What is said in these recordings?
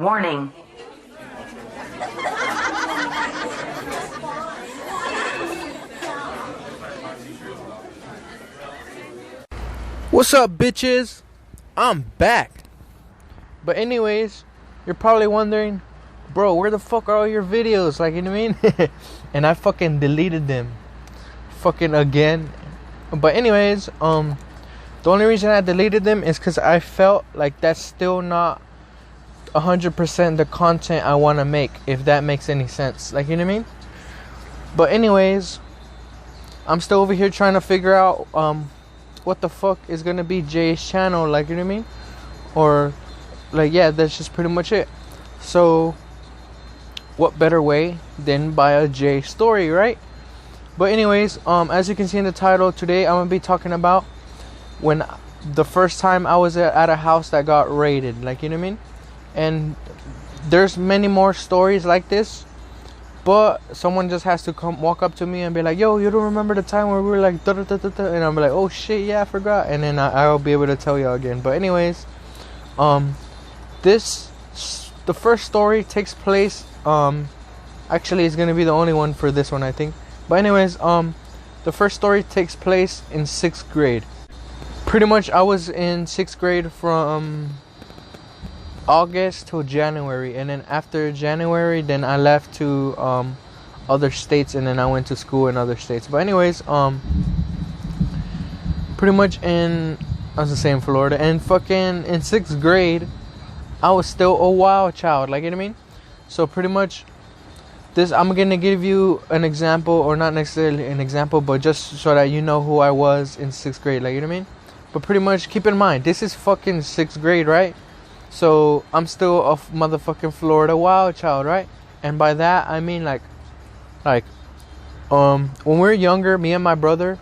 Warning. What's up, bitches? I'm back. But anyways, you're probably wondering, bro, where the fuck are all your videos? Like, you know what I mean? And I fucking deleted them. Fucking again. But anyways, the only reason I deleted them is because I felt like that's still not 100% the content I want to make, if that makes any sense. Like, you know what I mean? But anyways, I'm still over here trying to figure out what the fuck is gonna be Jay's channel, like, you know what I mean? Or like, yeah, that's just pretty much it. So what better way than by a Jay story, right? But anyways, as you can see in the title, today I'm gonna be talking about when the first time I was at a house that got raided, like, you know what I mean? And there's many more stories like this, but someone just has to come walk up to me and be like, yo, you don't remember the time where we were like da da da da da? And I'm like, oh shit, yeah, I forgot. And then I'll be able to tell you again. But anyways, the first story takes place, actually it's gonna be the only one for this one, I think. But anyways, the first story takes place in 6th grade. Pretty much I was in 6th grade from August till January, and then after January, then I left to other states, and then I went to school in other states. But anyways, pretty much I was in Florida, and fucking in 6th grade, I was still a wild child, like, you know what I mean? So pretty much this, I'm gonna give you an example, or not necessarily an example, but just so that you know who I was in 6th grade, like, you know what I mean? But pretty much keep in mind, this is fucking 6th grade, right? So I'm still a motherfucking Florida wild child, right? And by that I mean like when we were younger, me and my brother,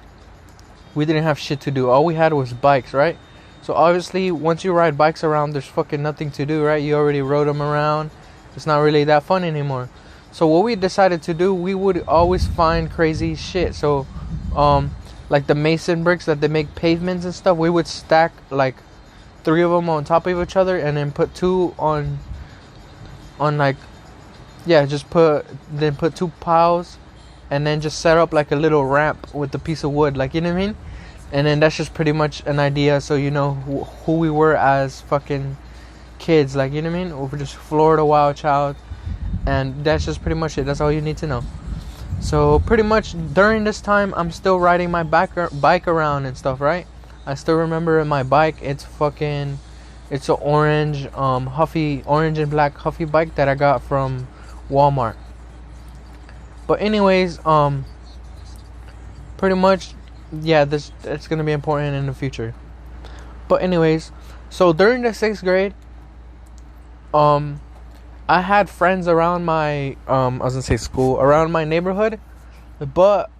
we didn't have shit to do. All we had was bikes, right? So obviously once you ride bikes around, there's fucking nothing to do, right? You already rode them around. It's not really that fun anymore. So what we decided to do, we would always find crazy shit. So like the mason bricks that they make pavements and stuff, we would stack like 3 of them on top of each other, and then put 2 on like, yeah, put 2 piles, and then just set up like a little ramp with a piece of wood, like, you know what I mean? And then that's just pretty much an idea, so you know who we were as fucking kids, like, you know what I mean? We're just Florida wild child, and that's just pretty much it. That's all you need to know. So pretty much during this time, I'm still riding my bike around and stuff, right? I still remember my bike. It's an orange, orange and black Huffy bike that I got from Walmart. But anyways, pretty much, yeah, it's gonna be important in the future. But anyways, so during the 6th grade, I had friends around my, around my neighborhood, but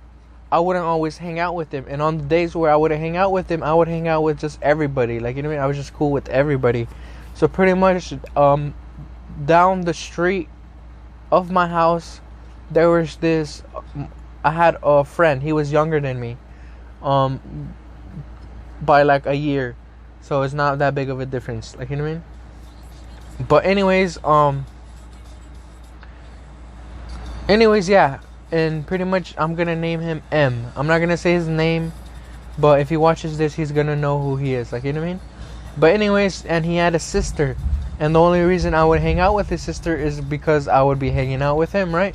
I wouldn't always hang out with them. And on the days where I wouldn't hang out with them, I would hang out with just everybody. Like, you know what I mean? I was just cool with everybody. So pretty much down the street of my house, there was this, I had a friend. He was younger than me by like a year. So it's not that big of a difference. Like, you know what I mean? But anyways, yeah. And pretty much I'm gonna name him M. I'm not gonna say his name, but if he watches this, he's gonna know who he is, like, you know what I mean? But anyways, and he had a sister, and the only reason I would hang out with his sister is because I would be hanging out with him, right?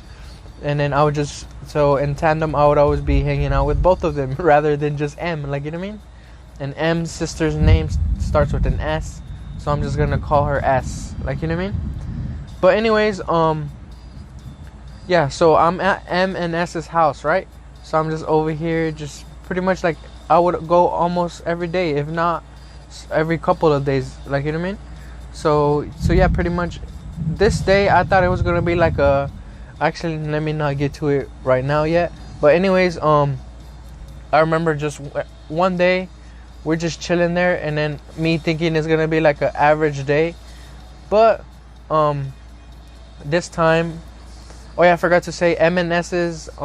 And then I would just, so in tandem, I would always be hanging out with both of them rather than just M, like, you know what I mean? And M's sister's name starts with an S, so I'm just gonna call her S, like, you know what I mean? But anyways, yeah, so I'm at M and S's house, right? So I'm just over here, just pretty much like I would go almost every day, if not every couple of days, like, you know what I mean? So yeah, pretty much this day I thought it was gonna be like actually, let me not get to it right now yet. But anyways, I remember just one day we're just chilling there, and then me thinking it's gonna be like an average day, but this time, oh yeah, I forgot to say, M&S's, they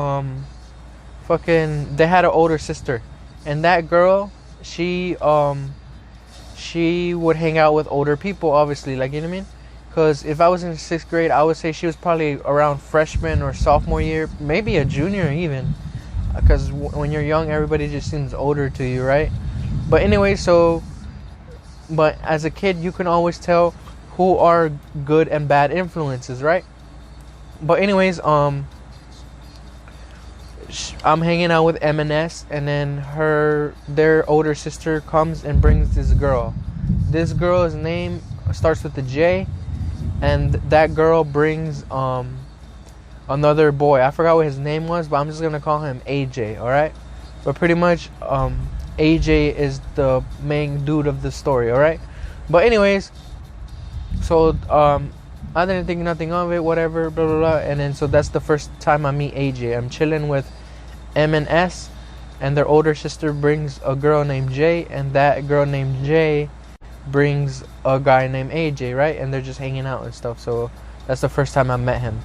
had an older sister. And that girl, she would hang out with older people, obviously, like, you know what I mean? Because if I was in 6th grade, I would say she was probably around freshman or sophomore year, maybe a junior even. Because when you're young, everybody just seems older to you, right? But anyway, but as a kid, you can always tell who are good and bad influences, right? But anyways, I'm hanging out with M&S, and then their older sister comes and brings this girl. This girl's name starts with a J, and that girl brings another boy. I forgot what his name was, but I'm just gonna call him AJ. All right, but pretty much AJ is the main dude of the story. All right, but anyways, so I didn't think nothing of it, whatever, blah blah blah, and then so that's the first time I meet AJ. I'm chilling with M&S, and their older sister brings a girl named J, and that girl named J brings a guy named AJ, right? And they're just hanging out and stuff. So that's the first time I met him.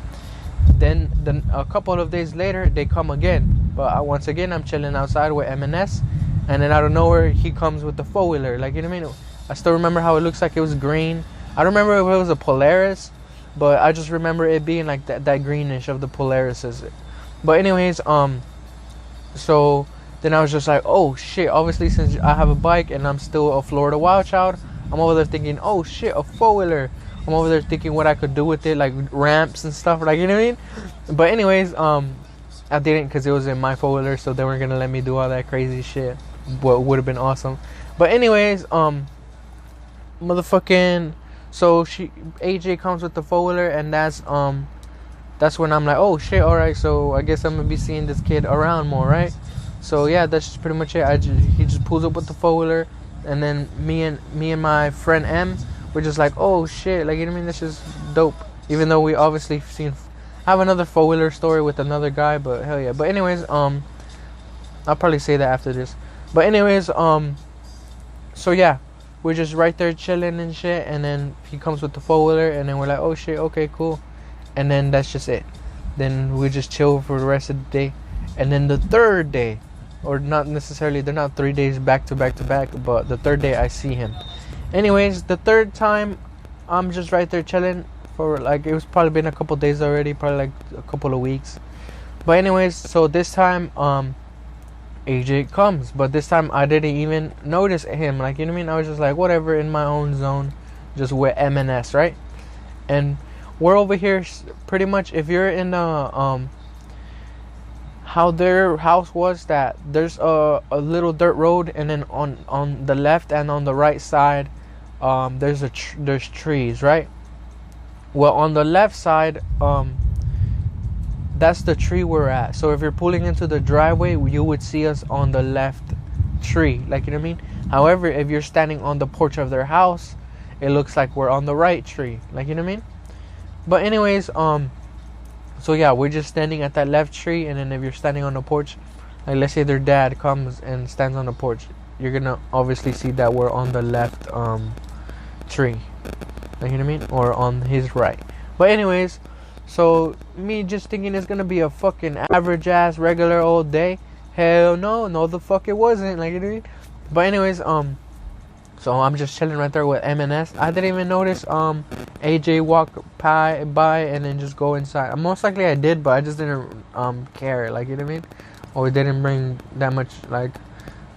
Then a couple of days later, they come again, but once again I'm chilling outside with M&S, and then out of nowhere he comes with the 4-wheeler. Like, you know what I mean? I still remember how it looks like. It was green. I don't remember if it was a Polaris, but I just remember it being like that greenish of the Polarises. But anyways, so then I was just like, oh shit, obviously since I have a bike and I'm still a Florida wild child, I'm over there thinking, oh shit, a 4-wheeler. I'm over there thinking what I could do with it, like ramps and stuff, like, you know what I mean? But anyways, I didn't, because it was in my 4-wheeler, so they weren't gonna let me do all that crazy shit. What would have been awesome. But anyways, motherfucking, so AJ comes with the 4-wheeler, and that's when I'm like, oh shit, alright, so I guess I'm gonna be seeing this kid around more, right? So yeah, that's just pretty much it. He just pulls up with the 4-wheeler, and then me and my friend M, we're just like, oh shit, like, you know what I mean? This is dope. Even though we obviously have another 4-wheeler story with another guy, but hell yeah. But anyways, I'll probably say that after this. But anyways, so yeah, we're just right there chilling and shit, and then he comes with the 4-wheeler, and then we're like, oh shit, okay, cool. And then that's just it. Then we just chill for the rest of the day. And then the third day, or not necessarily, they're not 3 days back to back to back, but the third day I see him. Anyways, the third time, I'm just right there chilling for like, it was probably been a couple days already, probably like a couple of weeks. But anyways, so this time, AJ comes, but this time I didn't even notice him, like, you know what I mean? I was just like, whatever, in my own zone, just with M&S, right? And we're over here pretty much, if you're in the how their house was, that there's a little dirt road, and then on the left and on the right side, there's trees, right? Well, on the left side, that's the tree we're at. So if you're pulling into the driveway, you would see us on the left tree, like, you know what I mean? However, if you're standing on the porch of their house, it looks like we're on the right tree, like, you know what I mean? But anyways, so yeah, we're just standing at that left tree, and then if you're standing on the porch, like, let's say their dad comes and stands on the porch, you're gonna obviously see that we're on the left tree, like, you know what I mean? Or on his right. But anyways, so me just thinking it's gonna be a fucking average ass regular old day. Hell no the fuck it wasn't, like, you know what I mean? But anyways, so I'm just chilling right there with M&S. I didn't even notice AJ walk by and then just go inside. Most likely I did, but I just didn't care, like, you know what I mean? Or didn't bring that much like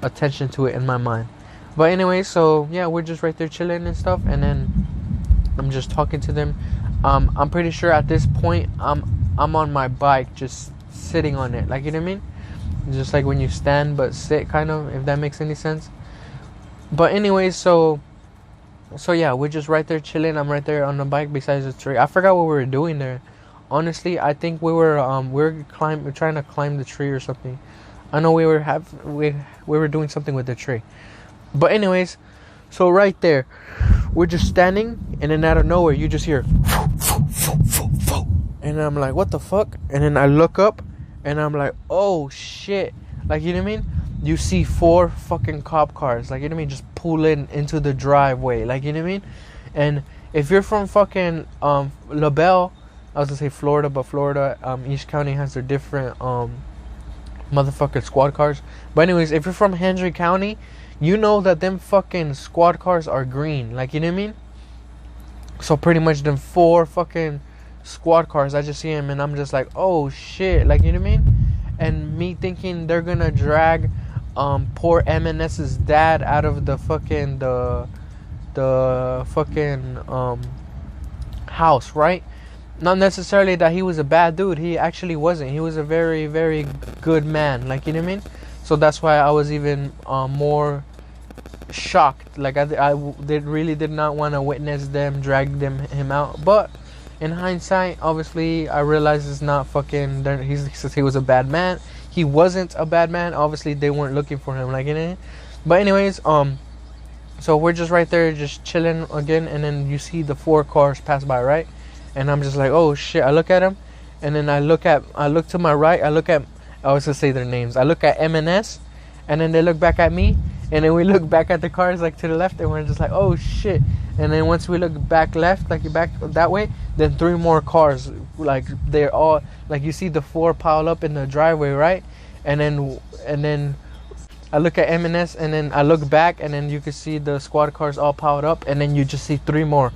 attention to it in my mind. But anyway, so yeah, we're just right there chilling and stuff, and then I'm just talking to them. I'm pretty sure at this point I'm on my bike, just sitting on it, like, you know what I mean? Just like when you stand but sit, kind of, if that makes any sense. But anyways, so yeah, we're just right there chilling. I'm right there on the bike beside the tree. I forgot what we were doing there. Honestly, I think we were trying to climb the tree or something. I know we were doing something with the tree. But anyways, so right there, we're just standing, and then out of nowhere, you just hear, and I'm like, what the fuck? And then I look up, and I'm like, oh shit, like, you know what I mean? You see 4 fucking cop cars, like, you know what I mean, just pulling into the driveway, like, you know what I mean? And if you're from fucking LaBelle, I was gonna say Florida, but Florida, each county has their different motherfucking squad cars. But anyways, if you're from Hendry County, you know that them fucking squad cars are green, like, you know what I mean? So pretty much them 4 fucking squad cars, I just see him and I'm just like, oh shit, like, you know what I mean? And me thinking they're gonna drag poor MNS's dad out of the fucking house, right? Not necessarily that he was a bad dude. He actually wasn't. He was a very, very good man. Like, you know what I mean? So that's why I was even more shocked. Like, I really did not want to witness them drag him out. But in hindsight, obviously, I realized it's not fucking. He was a bad man. He wasn't a bad man. Obviously, they weren't looking for him. Like, you know. But anyways, so we're just right there, just chilling again, and then you see the 4 cars pass by, right? And I'm just like, oh shit. I look at him, and then I look to my right. I was gonna say their names. I look at MNS, and then they look back at me, and then we look back at the cars like to the left, and we're just like, oh shit. And then once we look back left, like back that way, then 3 more cars, like they're all like, you see the 4 pile up in the driveway, right? And then I look at MNS, and then I look back, and then you can see the squad cars all piled up, and then you just see 3 more.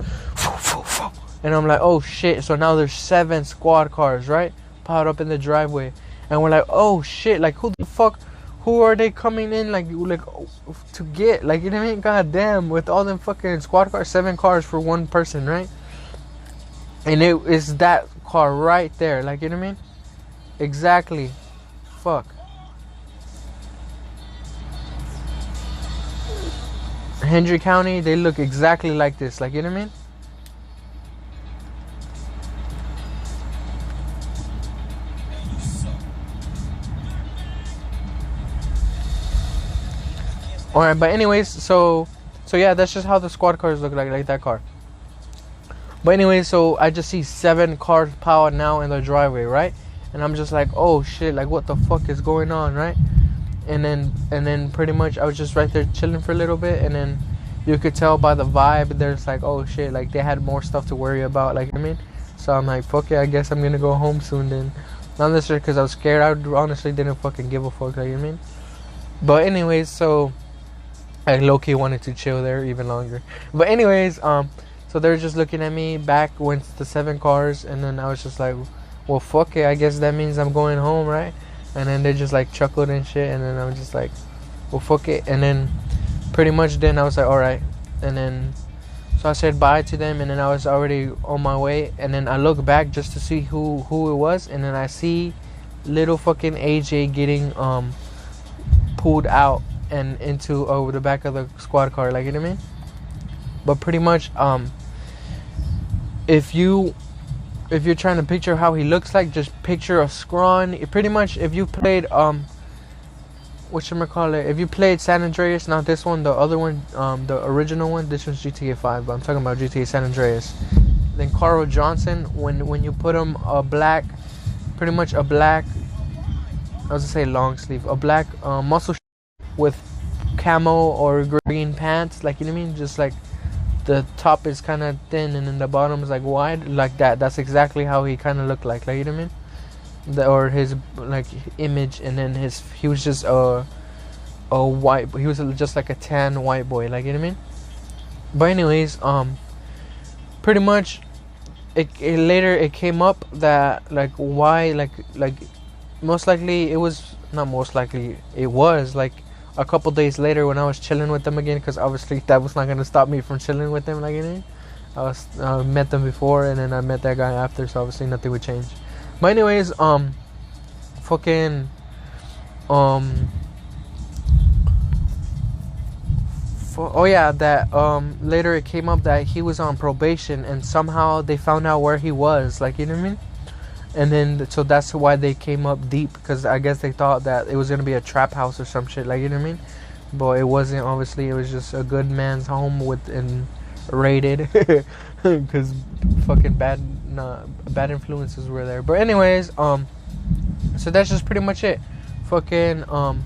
And I'm like, oh shit. So now there's 7 squad cars, right? Piled up in the driveway. And we're like, oh shit. Like, who are they coming in like to get? Like, you know what I mean? God damn, with all them fucking squad cars, 7 cars for 1 person, right? And it is that car right there. Like, you know what I mean? Exactly. Fuck. Hendry County, they look exactly like this. Like, you know what I mean? Alright, but anyways, so yeah, that's just how the squad cars look like that car. But anyways, so I just see 7 cars piled now in the driveway, right? And I'm just like, oh shit, like what the fuck is going on, right? And then pretty much I was just right there chilling for a little bit, and then you could tell by the vibe, there's like, oh shit, like they had more stuff to worry about, like, I mean? So I'm like, fuck it, I guess I'm gonna go home soon then. Not necessarily because I was scared, I honestly didn't fucking give a fuck, like, you know what I mean? But anyways, so I low-key wanted to chill there even longer. But anyways, so they're just looking at me. Back went the 7 cars, and then I was just like, well, fuck it, I guess that means I'm going home, right? And then they just like chuckled and shit, and then I was just like, well, fuck it. And then pretty much then I was like, alright. And then so I said bye to them, and then I was already on my way. And then I look back just to see who it was, and then I see little fucking AJ getting pulled out and into over the back of the squad car, like, you know what I mean? But pretty much, if you're trying to picture how he looks like, just picture a scrawny. Pretty much, if you played if you played San Andreas, not this one, the other one, the original one. This one's GTA 5, but I'm talking about GTA San Andreas. Then Carl Johnson, when you put him pretty much a black, I was gonna say long sleeve, a black muscle with camo or green pants, like, you know what I mean? Just like the top is kind of thin and then the bottom is like wide, like that. That's exactly how he kind of looked like, you know what I mean? Or his like image, and then he was just a white. He was just like a tan white boy, like, you know what I mean? But anyways, pretty much later it came up that like why like most likely it was not most likely it was like a couple days later when I was chilling with them again, because obviously that was not gonna stop me from chilling with them, like, you know, I met them before and then I met that guy after, so obviously nothing would change. But anyways, fucking oh yeah, that later it came up that he was on probation and somehow they found out where he was, like, you know what I mean? And then so that's why they came up deep, because I guess they thought that it was gonna be a trap house or some shit, like, you know what I mean? But it wasn't. Obviously it was just a good man's home and raided because fucking bad influences were there. But anyways, so that's just pretty much it. Fucking I'm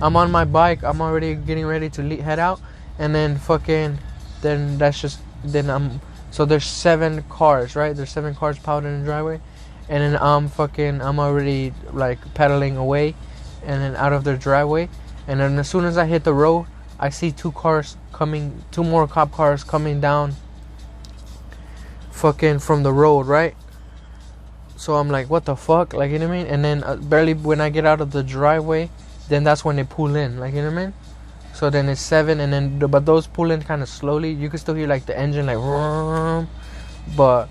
on my bike, I'm already getting ready to head out, and then fucking then that's just then so there's 7 cars, right? There's 7 cars piled in the driveway. And then I'm already like pedaling away, and then out of their driveway. And then as soon as I hit the road, I see 2 more cop cars coming down fucking from the road, right? So I'm like, what the fuck, like, you know what I mean? And then barely when I get out of the driveway, then that's when they pull in, like, you know what I mean? So then it's 7, and then but those pull in kind of slowly. You can still hear like the engine like, but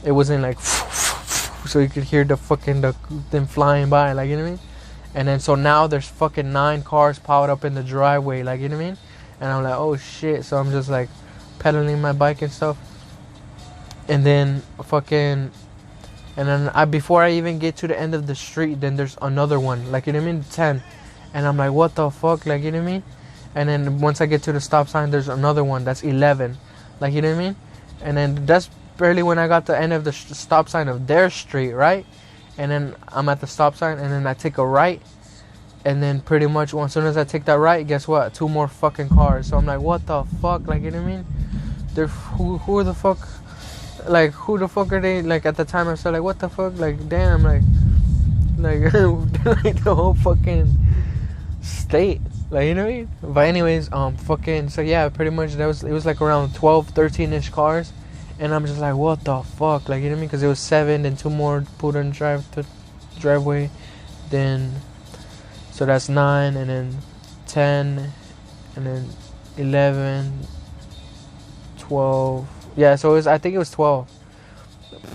it wasn't like, so you could hear the fucking them flying by, like, you know what I mean? And then so now there's fucking 9 cars piled up in the driveway, like, you know what I mean? And I'm like, oh shit. So I'm just like pedaling my bike and stuff. And then fucking, and then before I even get to the end of the street, then there's another one, like, you know what I mean? 10. And I'm like, what the fuck, like, you know what I mean? And then once I get to the stop sign, there's another one that's 11, like, you know what I mean? And then that's barely when I got to the end of the stop sign of their street, right? And then I'm at the stop sign, and then I take a right, and then pretty much as soon as I take that right, guess what? 2 more fucking cars. So I'm like, what the fuck? Like, you know what I mean? They're who the fuck? Like, who the fuck are they? Like, at the time I was like, what the fuck? Like, damn, like like the whole fucking state. Like, you know what I mean? But anyways, fucking, so yeah, pretty much it was like around 12, 13-ish cars. And I'm just like, what the fuck? Like, you know what I mean? Because it was 7, then 2 more pulled in driveway. Then, so that's 9, and then 10, and then 11, 12. Yeah, so I think it was 12.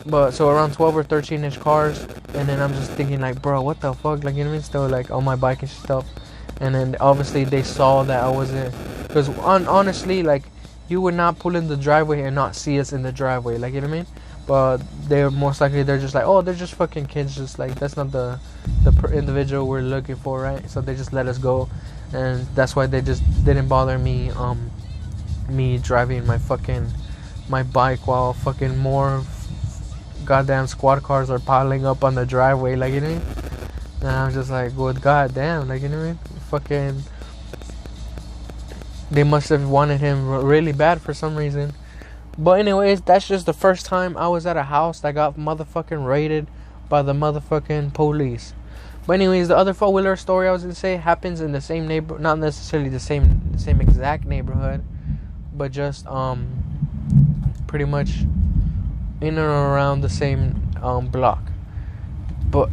But, so around 12 or 13-inch cars. And then I'm just thinking, like, bro, what the fuck? Like, you know what I mean? Still, like, on my bike and stuff. And then, obviously, they saw that I wasn't. Because, honestly, like, you would not pull in the driveway and not see us in the driveway, like, you know what I mean? But they're most likely, they're just like, oh, they're just fucking kids, just like, that's not the individual we're looking for, right? So they just let us go, and that's why they just didn't bother me, me driving my bike while fucking more goddamn squad cars are piling up on the driveway, like, you know what I mean? And I'm just like, well, goddamn, like, you know what I mean? Fucking, they must have wanted him really bad for some reason. But anyways, that's just the first time I was at a house that got motherfucking raided by the motherfucking police. But anyways, the other 4-wheeler story I was gonna say happens in the same neighborhood, not necessarily the same exact neighborhood, but just pretty much in and around the same block. But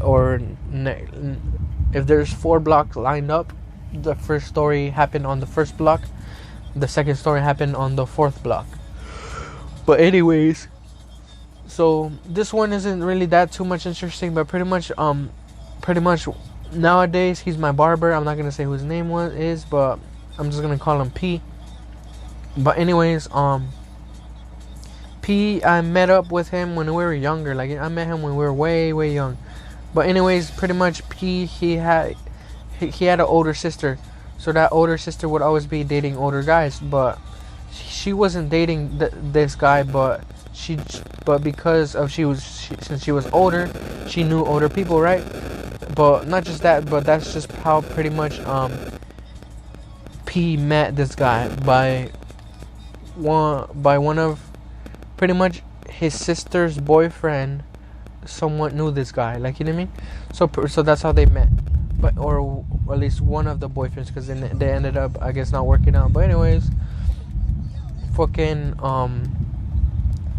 if there's 4 blocks lined up, the first story happened on the first block. The second story happened on the 4th block. But anyways, so this one isn't really that too much interesting, but pretty much nowadays he's my barber. I'm not gonna say who his name is, but I'm just gonna call him P. But anyways, P, I met up with him when we were younger. Like, I met him when we were way young. But anyways, pretty much P, he had an older sister. So that older sister would always be dating older guys, but she wasn't dating this guy, but because of since she was older, she knew older people, right? But not just that, but that's just how pretty much P met this guy by one of pretty much his sister's boyfriend. Somewhat knew this guy, like, you know what I mean? So that's how they met. But or at least one of the boyfriends, because then they ended up, I guess, not working out. But anyways, fucking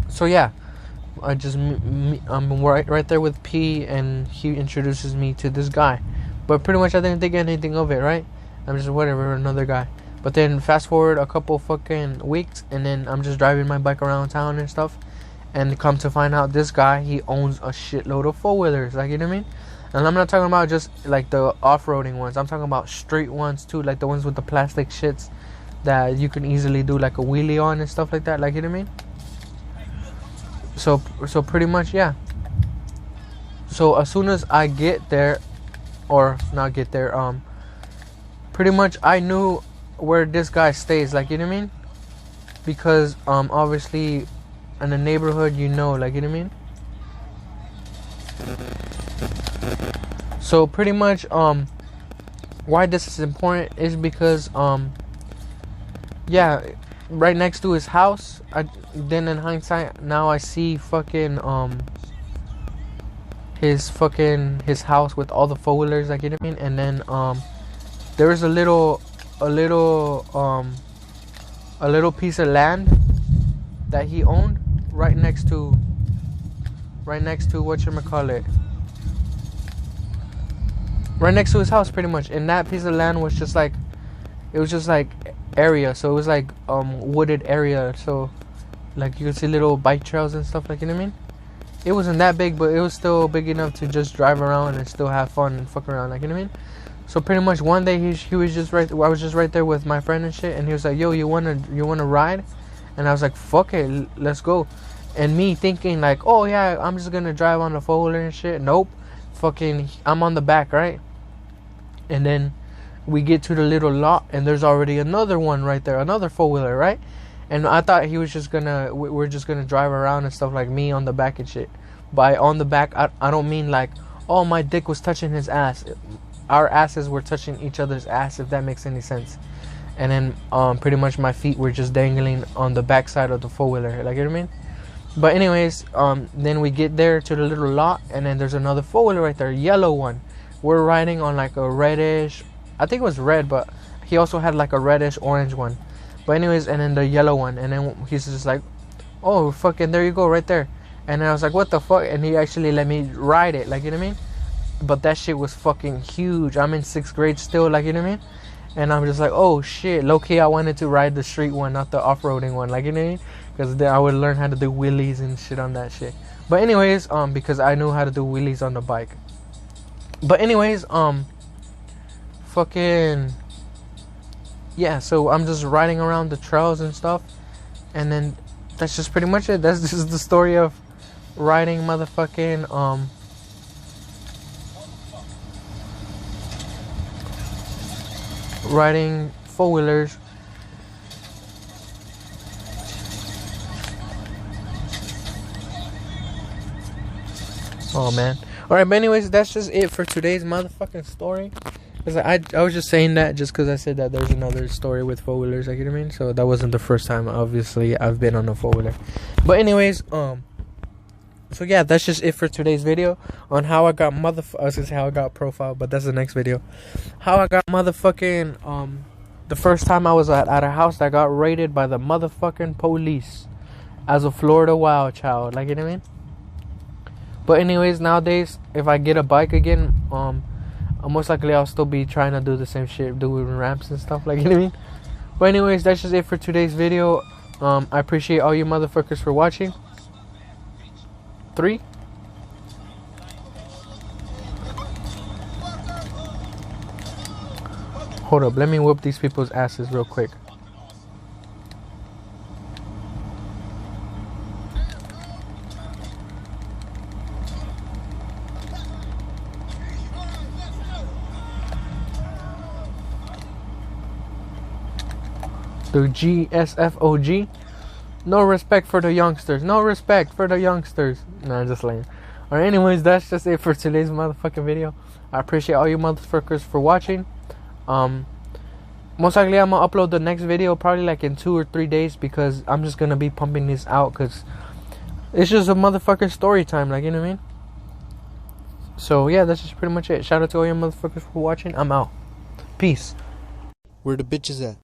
so yeah, I'm right there with P, and he introduces me to this guy. But pretty much I didn't think anything of it, right? I'm just whatever, another guy. But then fast forward a couple fucking weeks, and then I'm just driving my bike around town and stuff, and come to find out this guy, he owns a shitload of 4-wheelers, like, you know what I mean? And I'm not talking about just like the off-roading ones. I'm talking about street ones too, like the ones with the plastic shits that you can easily do like a wheelie on and stuff like that, like, you know what I mean? So pretty much, yeah. So as soon as I get there, or not get there, pretty much I knew where this guy stays, like, you know what I mean? Because obviously in the neighborhood, you know, like, you know what I mean? So pretty much why this is important is because yeah, right next to his house, then in hindsight now I see fucking his house with all the 4-wheelers, like, you know what I mean? And then there was a little piece of land that he owned right next to right next to whatchamacallit, right next to his house, pretty much. And that piece of land was just like, it was just like area. So it was like wooded area. So like you could see little bike trails and stuff, like, you know what I mean? It wasn't that big, but it was still big enough to just drive around and still have fun and fuck around, like, you know what I mean? So pretty much one day he was just right. I was just right there with my friend and shit, and he was like, "Yo, you wanna ride?" And I was like, "Fuck it, let's go." And me thinking like, "Oh yeah, I'm just gonna drive on the 4-wheeler and shit." Nope, fucking, I'm on the back, right? And then we get to the little lot, and there's already another one right there, another 4-wheeler, right? And I thought he was just gonna, we're just gonna drive around and stuff, like me on the back and shit. By on the back, I don't mean like, oh, my dick was touching his ass. Our asses were touching each other's ass, if that makes any sense. And then pretty much my feet were just dangling on the backside of the 4-wheeler, like, you know what I mean? But anyways, then we get there to the little lot, and then there's another 4-wheeler right there, yellow one. We're riding on like a reddish, I think it was red, but he also had like a reddish orange one. But anyways, and then the yellow one, and then he's just like, oh, fucking, there you go, right there. And I was like, what the fuck? And he actually let me ride it, like, you know what I mean? But that shit was fucking huge. I'm in 6th grade still, like, you know what I mean? And I'm just like, oh shit, low-key I wanted to ride the street one, not the off-roading one, like, you know what I mean? Because then I would learn how to do wheelies and shit on that shit. But anyways, because I knew how to do wheelies on the bike. But anyways, fucking, yeah, so I'm just riding around the trails and stuff. And then that's just pretty much it. That's just the story of riding motherfucking, riding 4-wheelers. Oh man. Alright, but anyways, that's just it for today's motherfucking story. Cause I was just saying that just because I said that there's another story with 4-wheelers, like, you know what I mean? So that wasn't the first time, obviously, I've been on a 4-wheeler. But anyways, so yeah, that's just it for today's video on how I got I was gonna say how I got profile, but that's the next video. How I got motherfucking, the first time I was at a house that got raided by the motherfucking police as a Florida wild child, like, you know what I mean? But anyways, nowadays, if I get a bike again, most likely I'll still be trying to do the same shit, doing ramps and stuff, like, you know what I mean? But anyways, that's just it for today's video. I appreciate all you motherfuckers for watching. 3. Hold up, let me whoop these people's asses real quick. The GSFOG. No respect for the youngsters. No respect for the youngsters. Nah, just lame. Alright, anyways, that's just it for today's motherfucking video. I appreciate all you motherfuckers for watching. Most likely I'm gonna upload the next video probably like in 2 or 3 days, because I'm just gonna be pumping this out because it's just a motherfucking story time, like, you know what I mean? So yeah, that's just pretty much it. Shout out to all you motherfuckers for watching. I'm out. Peace. Where the bitches at?